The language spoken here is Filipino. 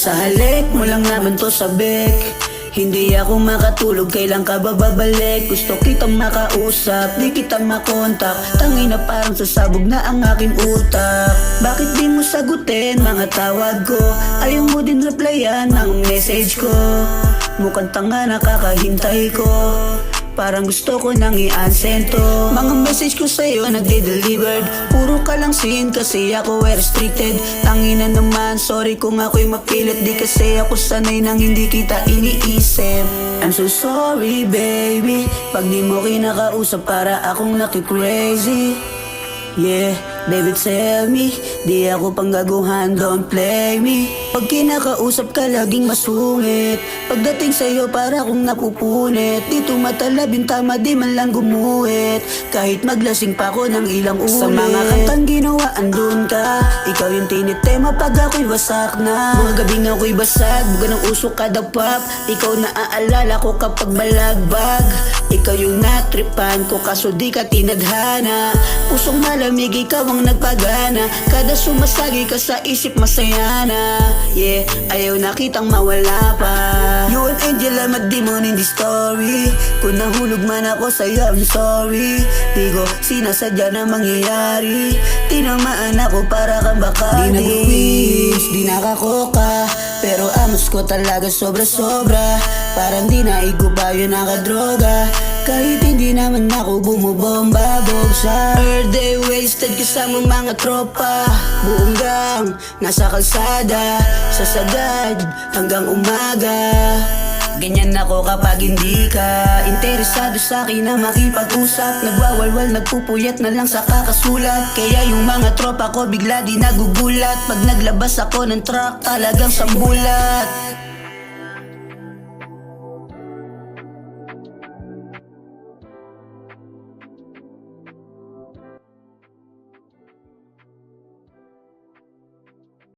Sa halik mo lang naman to sabik, hindi ako makatulog, kailan ka ba babalik? Gusto kitang makausap, di kita makontak. Tangina parang sasabog na ang aking utak. Bakit di mo sagutin mga tawag ko? Ayaw mo din replyan ng message ko. Mukhang tanga nakakahintay ko, parang gusto ko nang i-unsend to. Mga message ko sa'yo nagde-delivered, puro ka lang sin kasi ako restricted. Tangina naman, sorry kung ako'y mapilit, di kasi ako sanay nang hindi kita iniisip. I'm so sorry baby, pag di mo kinakausap para akong naki-crazy. Yeah, baby tell me, di ako panggaguhan, don't play me. Pag kinakausap ka laging masungit, pagdating sa'yo para akong napupunit. Di tumatalab yung tama, di man lang gumuhit, kahit maglasing pa ko ng ilang ulit. Sa mga kantang ginawa andun ka, ikaw yung tinitema pag ako'y wasak na. Mga gabing ako'y basag, buga ng usok kada pop. Ikaw na aalala ko kapag balagbag. Ikaw yung natripan ko kaso di ka tinadhana. Pusong malamig, ikaw ang nagpagana. Kada sumasagi ka sa isip masaya na. Yeah, ayaw na kitang mawala pa. You an angel, I'm a demon in this story. Kung nahulog man ako sa'yo, I'm sorry. Di ko sinasadya na mangyayari. Tinamaan ako para kang Bacardi. Di nag-wish, di nakakoka, pero amos ko talaga sobra-sobra. Parang di naigupa yun nakadroga, kahit hindi naman ako bumubomba. Bogsa day wasted kasamang mga tropa, buong gang nasa kalsada, sa sagad hanggang umaga. Ganyan ako kapag hindi ka interesado sa akin na makipag-usap. Nagwawalwal, nagpupuyat na lang sa kakasulat. Kaya yung mga tropa ko bigla di nagugulat pag naglabas ako ng truck talagang sambulat.